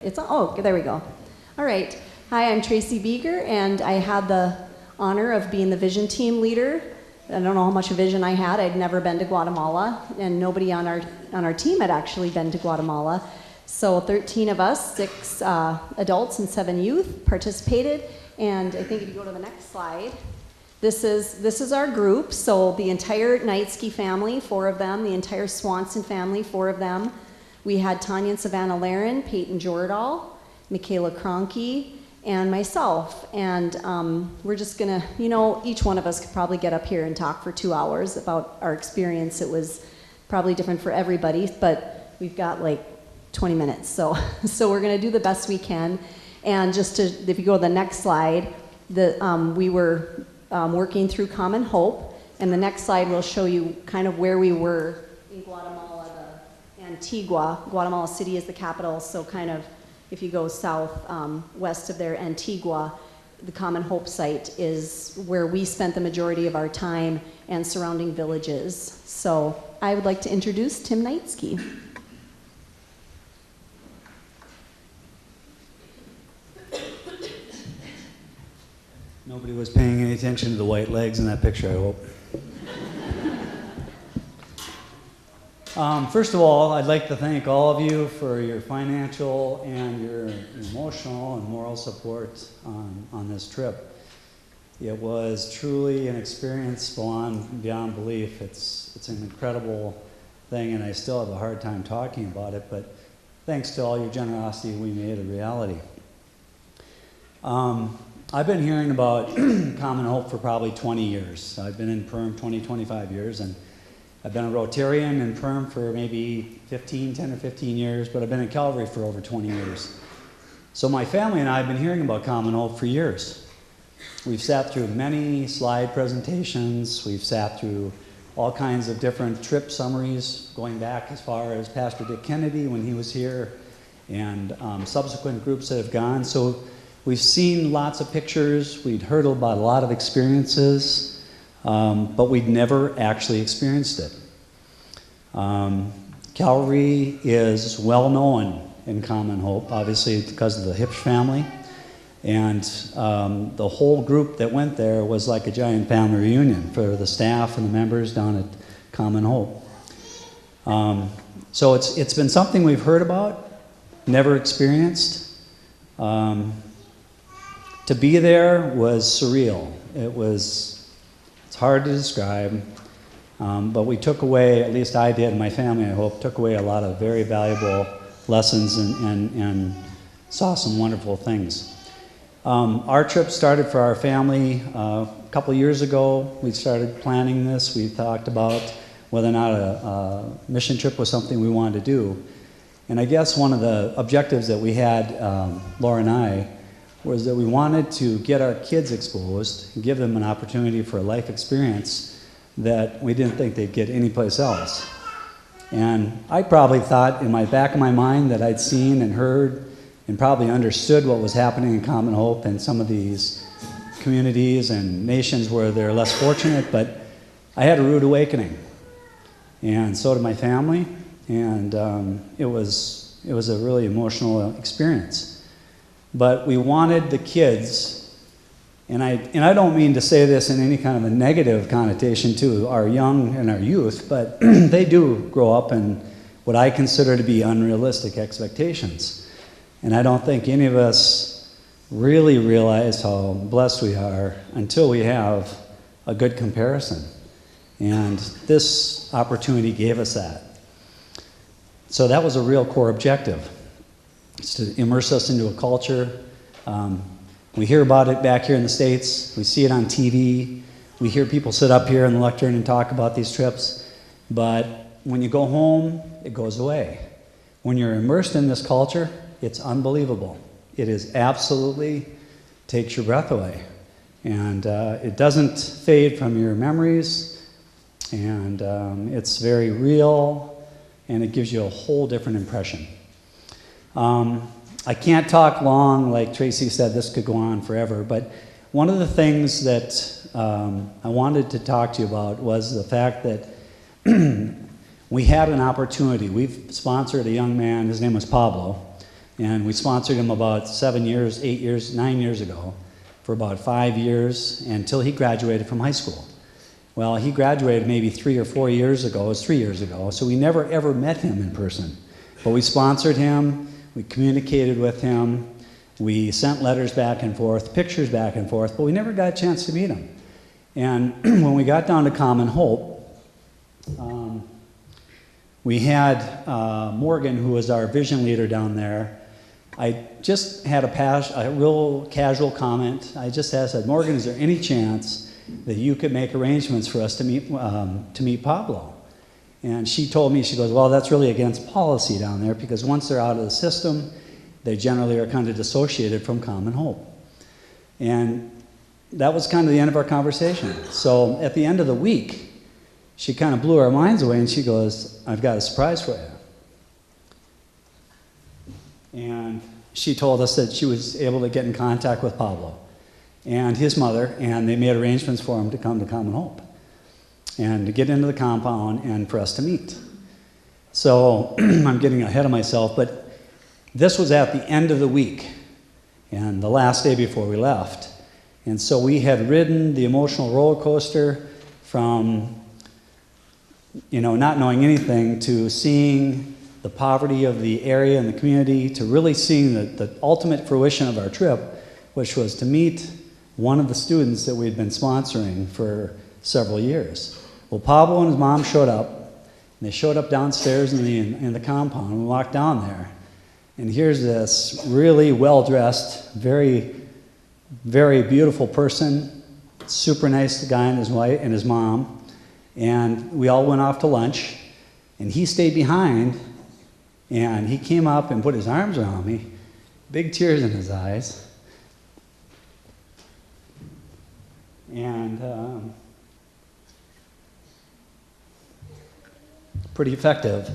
Oh, there we go. All right. Hi, I'm Tracy Beeger, and I had the honor of being the vision team leader. I don't know how much vision I had. I'd never been to Guatemala, and nobody on our team had actually been to Guatemala. So 13 of us, 6 adults and 7 youth participated. And I think if you go to the next slide, this is our group. So the entire Knightsky family, 4 of them, the entire Swanson family, 4 of them. We had Tanya and Savannah Laren, Peyton Jordahl, Michaela Cronky, and myself. And we're just gonna, each one of us could probably get up here and talk for 2 hours about our experience. It was probably different for everybody, but we've got like 20 minutes. So we're gonna do the best we can. And just if you go to the next slide, we were working through Common Hope, and the next slide will show you kind of where we were in Guatemala. Antigua. Guatemala City is the capital, so kind of if you go south west of there, Antigua, the Common Hope site is where we spent the majority of our time and surrounding villages. So I would like to introduce Tim Knightsky. Nobody was paying any attention to the white legs in that picture, I hope. First of all, I'd like to thank all of you for your financial and your emotional and moral support on this trip. It was truly an experience beyond belief. It's an incredible thing, and I still have a hard time talking about it, but thanks to all your generosity, we made it a reality. I've been hearing about Common Hope for probably 20 years. I've been in Perm 25 years, and I've been a Rotarian in Perm for maybe 10 or 15 years, but I've been in Calvary for over 20 years. So my family and I have been hearing about Common Hope for years. We've sat through many slide presentations. We've sat through all kinds of different trip summaries, going back as far as Pastor Dick Kennedy when he was here, and subsequent groups that have gone. So we've seen lots of pictures. We'd heard about a lot of experiences. But we'd never actually experienced it. Calvary is well known in Common Hope, obviously because of the Hipsch family. And the whole group that went there was like a giant family reunion for the staff and the members down at Common Hope. So it's been something we've heard about, never experienced. To be there was surreal. It's hard to describe, but we took away, at least I did, and my family, I hope, took away a lot of very valuable lessons and saw some wonderful things. Our trip started for our family a couple of years ago. We started planning this. We talked about whether or not a mission trip was something we wanted to do. And I guess one of the objectives that we had, Laura and I, was that we wanted to get our kids exposed, give them an opportunity for a life experience that we didn't think they'd get anyplace else. And I probably thought in my back of my mind that I'd seen and heard and probably understood what was happening in Common Hope and some of these communities and nations where they're less fortunate, but I had a rude awakening. And so did my family, and it was a really emotional experience. But we wanted the kids, and I don't mean to say this in any kind of a negative connotation to our young and our youth, but they do grow up in what I consider to be unrealistic expectations. And I don't think any of us really realize how blessed we are until we have a good comparison. And this opportunity gave us that. So that was a real core objective. It's to immerse us into a culture. We hear about it back here in the States. We see it on TV. We hear people sit up here in the lectern and talk about these trips. But when you go home, it goes away. When you're immersed in this culture, it's unbelievable. It is absolutely takes your breath away. And it doesn't fade from your memories. And it's very real. And it gives you a whole different impression. I can't talk long, like Tracy said, this could go on forever, but one of the things that I wanted to talk to you about was the fact that we had an opportunity. We've sponsored a young man, his name was Pablo, And we sponsored him about 7 years, 8 years, 9 years ago for about 5 years until he graduated from high school. Well, he graduated maybe 3 or 4 years ago. It was 3 years ago, so we never ever met him in person. But we sponsored him, we communicated with him, we sent letters back and forth, pictures back and forth, but we never got a chance to meet him. And when we got down to Common Hope, we had Morgan, who was our vision leader down there. I just had a real casual comment. I just said, Morgan, is there any chance that you could make arrangements for us to meet Pablo? And she told me, she goes, well, that's really against policy down there, because once they're out of the system, they generally are kind of dissociated from Common Hope. And that was kind of the end of our conversation. So at the end of the week, she kind of blew our minds away, and she goes, I've got a surprise for you. And she told us that she was able to get in contact with Pablo and his mother, and they made arrangements for him to come to Common Hope and to get into the compound and for us to meet. So I'm getting ahead of myself, but this was at the end of the week and the last day before we left. And so we had ridden the emotional roller coaster from, not knowing anything to seeing the poverty of the area and the community, to really seeing the ultimate fruition of our trip, which was to meet one of the students that we'd been sponsoring for several years. Well, Pablo and his mom showed up, and they showed up downstairs in the compound, and we walked down there. And here's this really well-dressed, very, very beautiful person, super nice guy and his wife and his mom, and we all went off to lunch, and he stayed behind, and he came up and put his arms around me, big tears in his eyes, and pretty effective.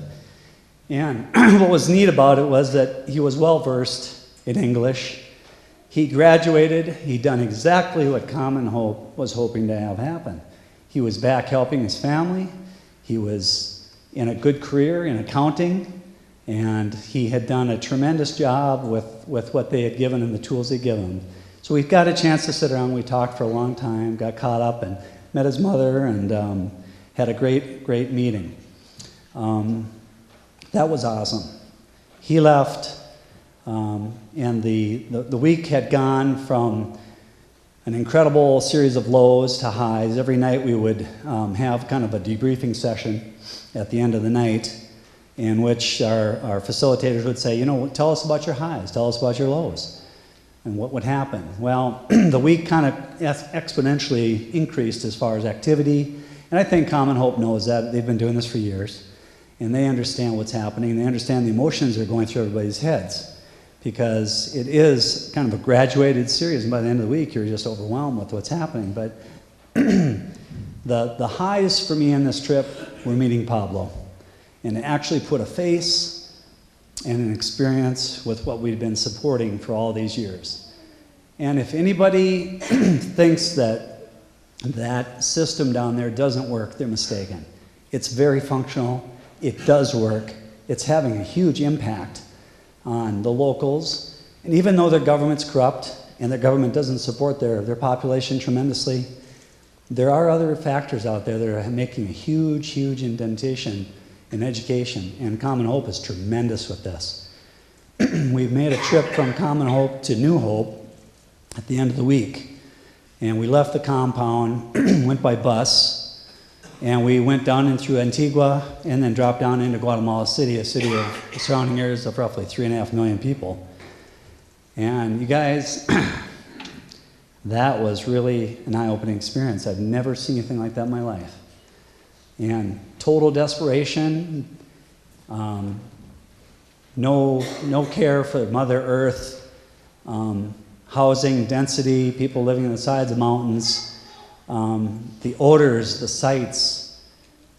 And what was neat about it was that he was well-versed in English. He graduated. He'd done exactly what Common Hope was hoping to have happen. He was back helping his family. He was in a good career in accounting, and he had done a tremendous job with what they had given him, the tools they'd given him. So we got a chance to sit around. We talked for a long time, got caught up, and met his mother, and had a great, great meeting. That was awesome. He left, and the week had gone from an incredible series of lows to highs. Every night we would have kind of a debriefing session at the end of the night, in which our facilitators would say, tell us about your highs, tell us about your lows, and what would happen. Well, the week kind of exponentially increased as far as activity, and I think Common Hope knows that. They've been doing this for years. And they understand what's happening. They understand the emotions that are going through everybody's heads, because it is kind of a graduated series, and by the end of the week, you're just overwhelmed with what's happening. But the highs for me in this trip were meeting Pablo, and to actually put a face and an experience with what we've been supporting for all these years. And if anybody thinks that system down there doesn't work, they're mistaken. It's very functional. It does work. It's having a huge impact on the locals. And even though their government's corrupt and their government doesn't support their population tremendously, there are other factors out there that are making a huge, huge indentation in education. And Common Hope is tremendous with this. We've made a trip from Common Hope to New Hope at the end of the week. And we left the compound, went by bus, and we went down in through Antigua and then dropped down into Guatemala City, a city of surrounding areas of roughly 3.5 million people. And you guys, that was really an eye-opening experience. I've never seen anything like that in my life. And total desperation, no care for Mother Earth, housing density, people living on the sides of mountains, the odors, the sights,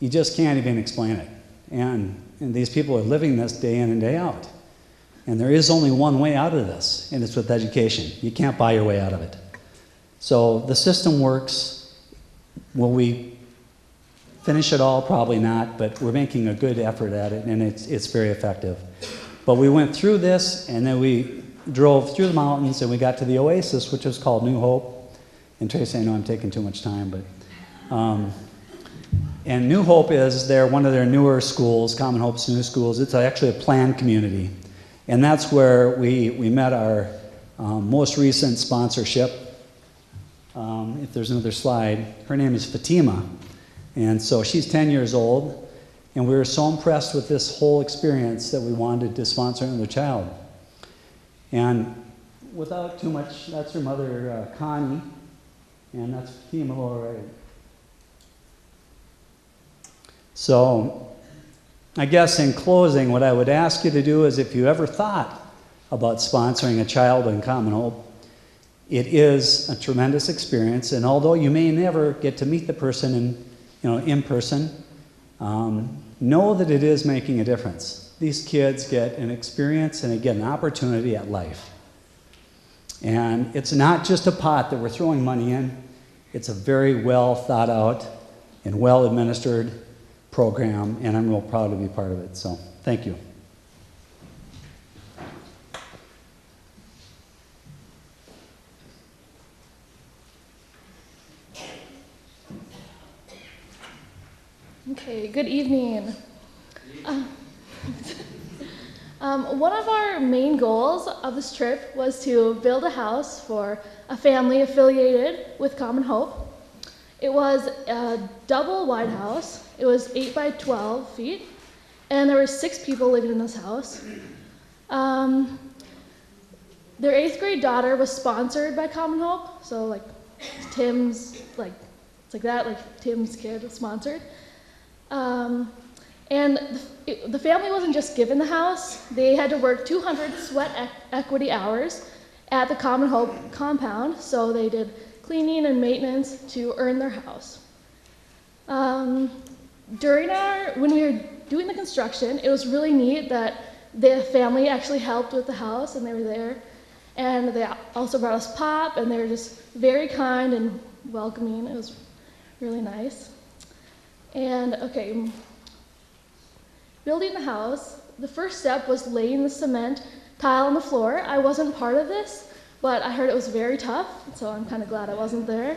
you just can't even explain it. And these people are living this day in and day out. And there is only one way out of this, and it's with education. You can't buy your way out of it. So the system works. Will we finish it all? Probably not, but we're making a good effort at it, and it's very effective. But we went through this, and then we drove through the mountains, and we got to the oasis, which is called New Hope. And Tracy, I know I'm taking too much time, but and New Hope is one of their newer schools, Common Hope's new schools. It's actually a planned community, and that's where we met our most recent sponsorship. If there's another slide, her name is Fatima, and so she's 10 years old. And we were so impressed with this whole experience that we wanted to sponsor another child. And without too much, that's her mother, Connie, and that's Fatima over right. So I guess in closing, what I would ask you to do is, if you ever thought about sponsoring a child in Common Hope, it is a tremendous experience. And although you may never get to meet the person in person, know that it is making a difference. These kids get an experience and they get an opportunity at life. And it's not just a pot that we're throwing money in. It's a very well thought out and well administered program, and I'm real proud to be part of it. So thank you. Okay, good evening. One of our main goals of this trip was to build a house for a family affiliated with Common Hope. It was a double wide house. It was 8 by 12 feet, and there were 6 people living in this house. Their 8th grade daughter was sponsored by Common Hope, so like Tim's, it's like that, like Tim's kid was sponsored. And the family wasn't just given the house. They had to work 200 sweat equity hours at the Common Hope compound, so they did cleaning and maintenance to earn their house. When we were doing the construction, it was really neat that the family actually helped with the house, and they were there. And they also brought us pop, and they were just very kind and welcoming. It was really nice. And okay, building the house, the first step was laying the cement tile on the floor. I wasn't part of this, but I heard it was very tough, so I'm kind of glad I wasn't there.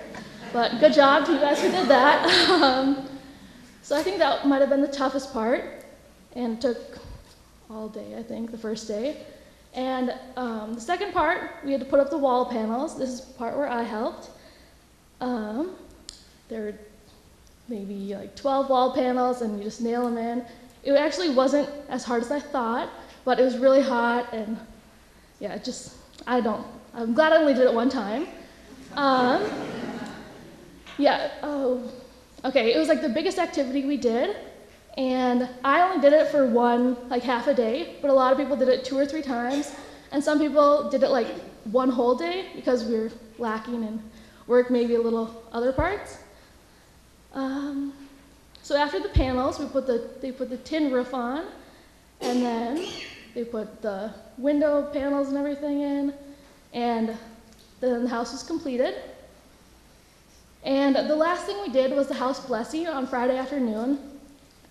But good job to you guys who did that. So I think that might have been the toughest part, and it took all day, I think, the first day. And the second part, we had to put up the wall panels. This is the part where I helped. There were maybe like 12 wall panels, and you just nail them in. It actually wasn't as hard as I thought, but it was really hot, and yeah, I'm glad I only did it one time. Okay, it was like the biggest activity we did, and I only did it for half a day, but a lot of people did it 2 or 3 times, and some people did it like one whole day because we were lacking in work, maybe a little other parts. So after the panels, they put the tin roof on, and then they put the window panels and everything in, and then the house was completed. And the last thing we did was the house blessing on Friday afternoon.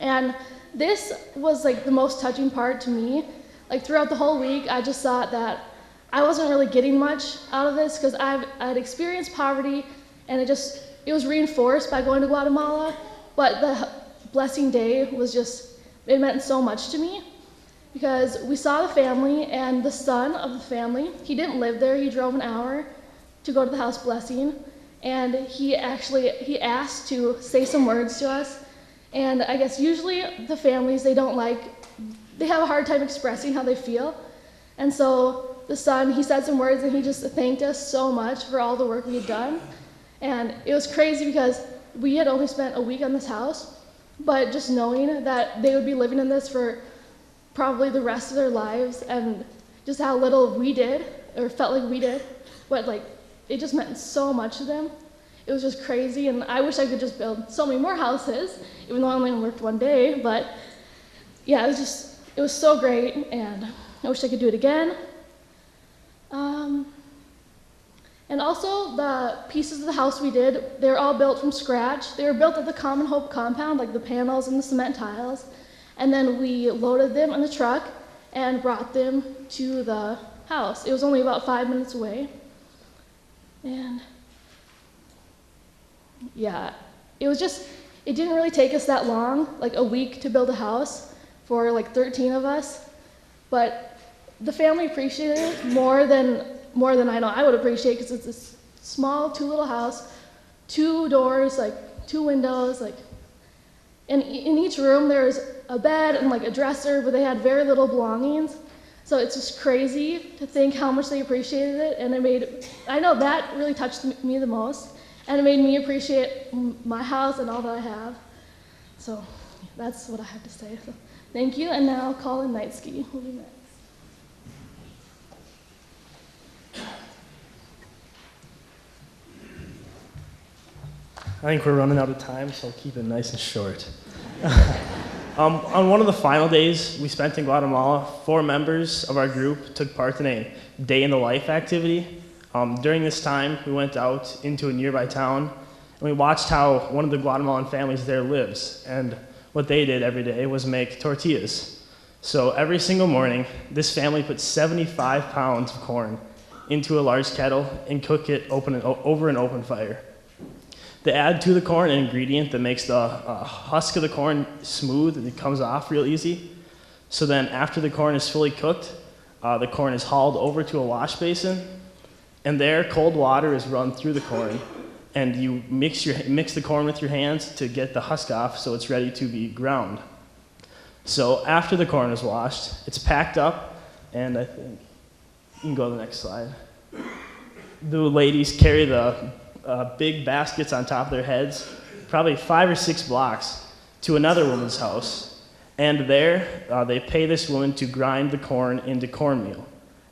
And this was like the most touching part to me. Like throughout the whole week, I just thought that I wasn't really getting much out of this because I'd experienced poverty, and it was reinforced by going to Guatemala. But the blessing day it meant so much to me because we saw the family, and the son of the family, he didn't live there. He drove an hour to go to the house blessing, and he asked to say some words to us. And I guess usually the families, they have a hard time expressing how they feel. And so the son, he said some words, and he just thanked us so much for all the work we had done. And it was crazy because we had only spent a week on this house, but just knowing that they would be living in this for probably the rest of their lives, and just how little we did, or felt like we did, but it just meant so much to them. It was just crazy, and I wish I could just build so many more houses, even though I only worked one day, but yeah, it was so great, and I wish I could do it again. And also, the pieces of the house we did, they were all built from scratch. They were built at the Common Hope compound, like the panels and the cement tiles. And then we loaded them in the truck, and brought them to the house. It was only about 5 minutes away. And yeah, it didn't really take us that long, like a week to build a house for like 13 of us, but the family appreciated it more than I know I would appreciate, because it's a small 2-little house, 2 doors, like 2 windows, like, and in each room there's a bed and like a dresser, but they had very little belongings. So it's just crazy to think how much they appreciated it, and I know that really touched me the most, and it made me appreciate my house and all that I have. So that's what I have to say. So, thank you, and now Colin Knightsky will be next. I think we're running out of time, so I'll keep it nice and short. On one of the final days we spent in Guatemala, 4 members of our group took part in a day in the life activity. During this time, we went out into a nearby town, and we watched how one of the Guatemalan families there lives. And what they did every day was make tortillas. So every single morning, this family put 75 pounds of corn into a large kettle and cook it over an open fire. They add to the corn an ingredient that makes the husk of the corn smooth and it comes off real easy. So then after the corn is fully cooked, the corn is hauled over to a wash basin, and there cold water is run through the corn, and you mix the corn with your hands to get the husk off so it's ready to be ground. So after the corn is washed, it's packed up, and I think you can go to the next slide. The ladies carry the big baskets on top of their heads, probably 5 or 6 blocks, to another woman's house. And there, they pay this woman to grind the corn into cornmeal.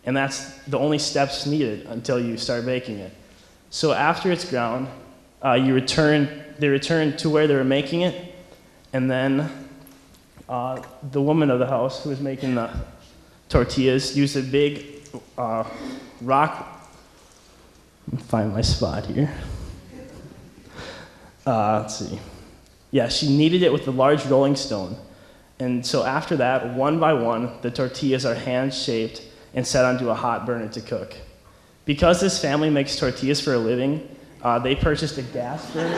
And that's the only steps needed until you start baking it. So after it's ground, they return to where they were making it, and then the woman of the house who was making the tortillas used a big rock. Find my spot here. Let's see. Yeah, she kneaded it with a large rolling stone. And so after that, one by one, the tortillas are hand-shaped and set onto a hot burner to cook. Because this family makes tortillas for a living, they purchased a gas burner.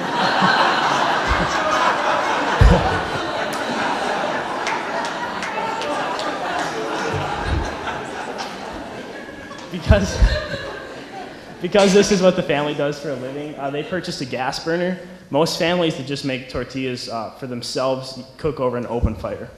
Because this is what the family does for a living, they purchased a gas burner. Most families that just make tortillas for themselves cook over an open fire.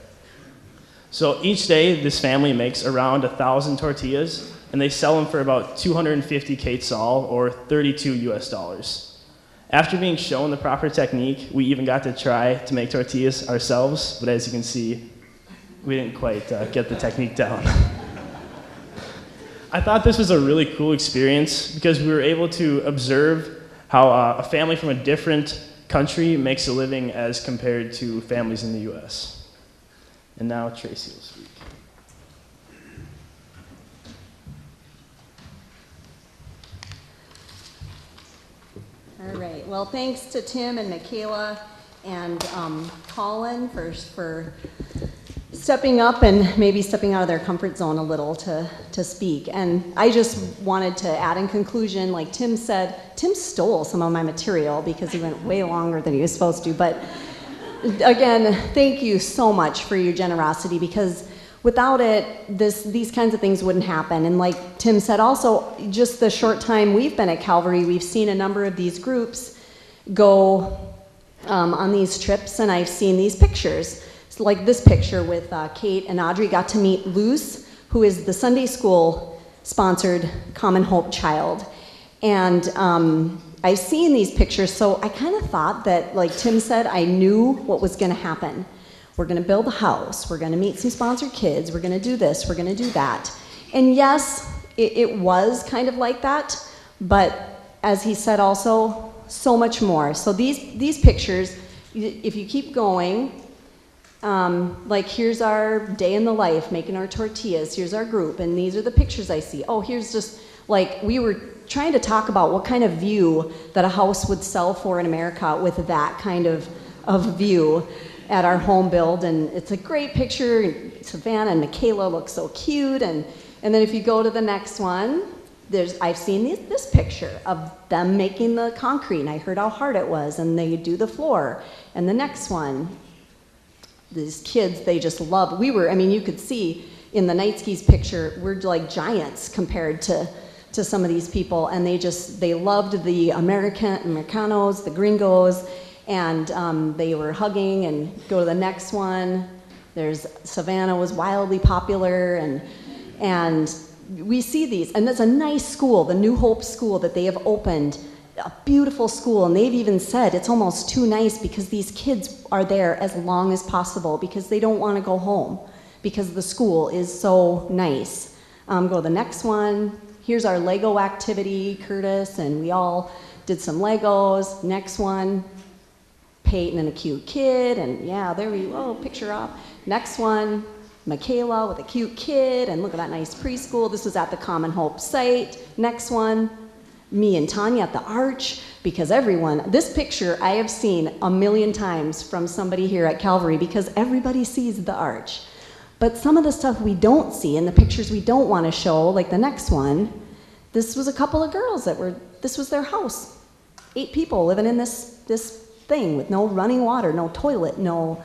So each day, this family makes around 1,000 tortillas, and they sell them for about 250 quetzal, or $32 US. After being shown the proper technique, we even got to try to make tortillas ourselves, but as you can see, we didn't quite get the technique down. I thought this was a really cool experience because we were able to observe how a family from a different country makes a living as compared to families in the U.S. And now Tracy will speak. All right. Well, thanks to Tim and Michaela and Colin for stepping up and maybe stepping out of their comfort zone a little to speak. And I just wanted to add in conclusion, like Tim said, Tim stole some of my material because he went way longer than he was supposed to. But again, thank you so much for your generosity, because without it, these kinds of things wouldn't happen. And like Tim said also, just the short time we've been at Calvary, we've seen a number of these groups go on these trips, and I've seen these pictures. Like this picture with Kate and Audrey got to meet Luz, who is the Sunday school sponsored Common Hope child. And I've seen these pictures, so I kind of thought that, like Tim said, I knew what was going to happen. We're going to build a house, we're going to meet some sponsored kids, we're going to do this, we're going to do that. And yes, it was kind of like that, but as he said also, so much more. So these pictures, if you keep going, like here's our day in the life, making our tortillas, here's our group, and these are the pictures I see. Oh, here's just, like, we were trying to talk about what kind of view that a house would sell for in America with that kind of view. at our home build, and it's a great picture. Savannah and Michaela look so cute, and then if you go to the next one, I've seen this picture of them making the concrete, and I heard how hard it was, and they do the floor. And the next one, these kids, they just love. You could see in the night skis picture, we're like giants compared to some of these people, and they loved the Americanos, the gringos, and they were hugging. And go to the next one. There's Savannah was wildly popular, and we see these, and that's a nice school, the New Hope School that they have opened, a beautiful school, and they've even said it's almost too nice because these kids are there as long as possible because they don't want to go home because the school is so nice. Go to the next one. Here's our Lego activity, Curtis, and we all did some Legos. Next one, Peyton and a cute kid, and yeah, there we go, picture op. Next one, Michaela with a cute kid, and look at that nice preschool. This was at the Common Hope site. Next one, me and Tanya at the Arch, because this picture I have seen a million times from somebody here at Calvary because everybody sees the Arch. But some of the stuff we don't see and the pictures we don't want to show, like the next one, this was a couple of girls this was their house. 8 people living in this thing with no running water, no toilet, no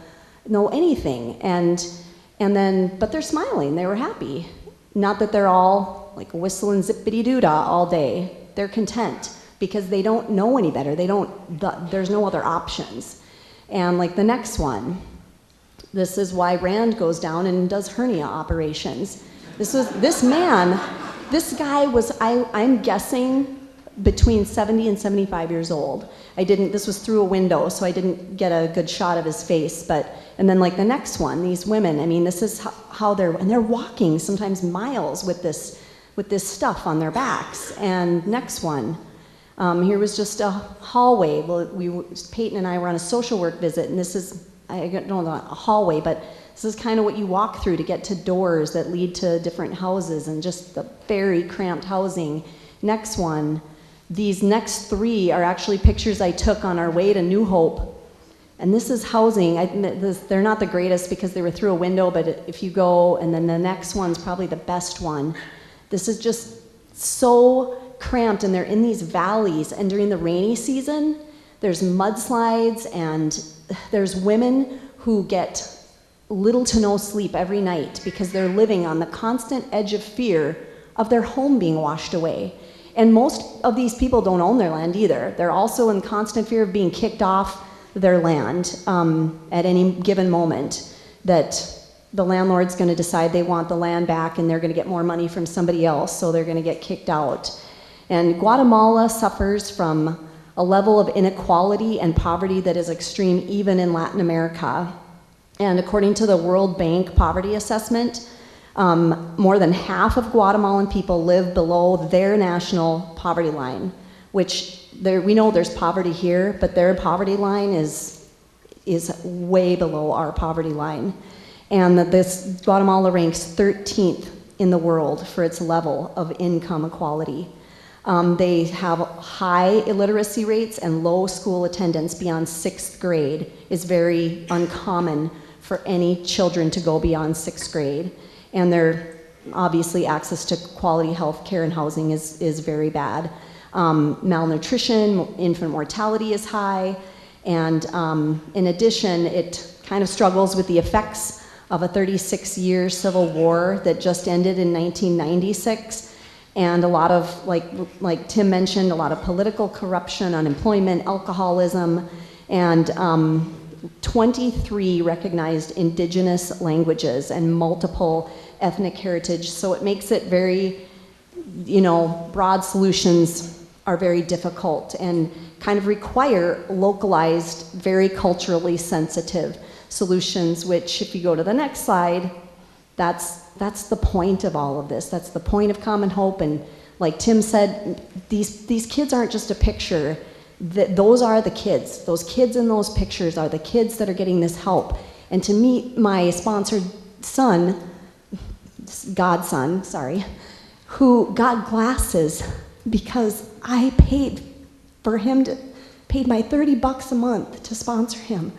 anything. But they're smiling, they were happy. Not that they're all like whistling zippity-doo-dah all day. They're content because they don't know any better. There's no other options. And like the next one, this is why Rand goes down and does hernia operations. This guy was, I'm guessing, between 70 and 75 years old. This was through a window, so I didn't get a good shot of his face, and then like the next one, these women, this is how they're walking sometimes miles with this stuff on their backs. And next one, here was just a hallway. Well, Peyton and I were on a social work visit, and this is, I don't know, a hallway, but this is kind of what you walk through to get to doors that lead to different houses and just the very cramped housing. Next one, these next 3 are actually pictures I took on our way to New Hope. And this is housing. They're not the greatest because they were through a window, but if you go, and then the next one's probably the best one. This is just so cramped, and they're in these valleys, and during the rainy season, there's mudslides, and there's women who get little to no sleep every night because they're living on the constant edge of fear of their home being washed away. And most of these people don't own their land either. They're also in constant fear of being kicked off their land at any given moment, that the landlord's going to decide they want the land back and they're going to get more money from somebody else, so they're going to get kicked out. And Guatemala suffers from a level of inequality and poverty that is extreme even in Latin America. And according to the World Bank Poverty Assessment, more than half of Guatemalan people live below their national poverty line, which we know there's poverty here, but their poverty line is way below our poverty line. And this Guatemala ranks 13th in the world for its level of income equality. They have high illiteracy rates, and low school attendance beyond 6th grade is very uncommon for any children to go beyond 6th grade. And their obviously access to quality health care and housing is very bad. Malnutrition, infant mortality is high, and in addition, it kind of struggles with the effects of a 36-year civil war that just ended in 1996, and a lot of, like Tim mentioned, a lot of political corruption, unemployment, alcoholism, and 23 recognized indigenous languages and multiple ethnic heritage. So it makes it very, broad solutions are very difficult and kind of require localized, very culturally sensitive solutions, which if you go to the next slide, that's the point of all of this. That's the point of Common Hope. And like Tim said, these kids aren't just a picture. Those are the kids. Those kids in those pictures are the kids that are getting this help. And to meet my sponsored son, godson, who got glasses because I paid my $30 a month to sponsor him.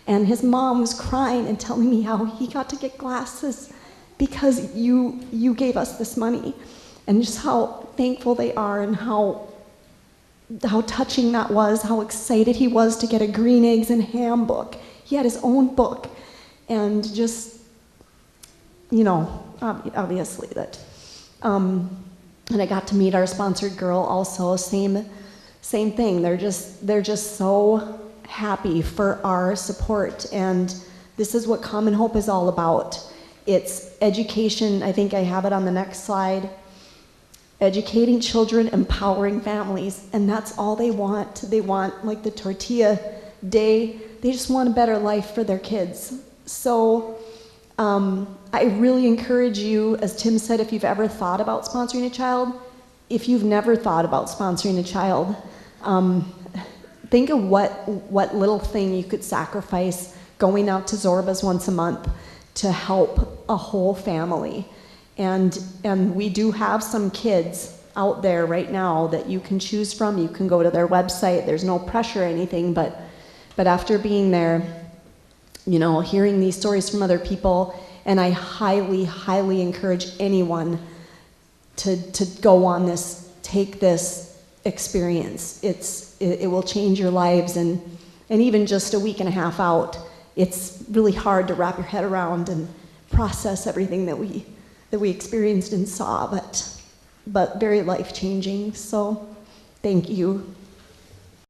And his mom was crying and telling me how he got to get glasses because you gave us this money, and just how thankful they are, and how touching that was, how excited he was to get a green eggs and ham book. He had his own book, and just, obviously that. And I got to meet our sponsored girl also, same thing. They're just so happy for our support, and this is what Common Hope is all about. It's education. I think I have it on the next slide. Educating children, empowering families, and that's all they want. They want, like the tortilla day, they just want a better life for their kids. So I really encourage you, as Tim said, if you've ever thought about sponsoring a child, if you've never thought about sponsoring a child, think of what little thing you could sacrifice going out to Zorba's once a month to help a whole family. And we do have some kids out there right now that you can choose from. You can go to their website. There's no pressure or anything, but after being there, hearing these stories from other people, and I highly, highly encourage anyone to go on this, take this experience. It will change your lives, and even just a week and a half out, it's really hard to wrap your head around and process everything that we experienced and saw, but very life-changing. So thank you.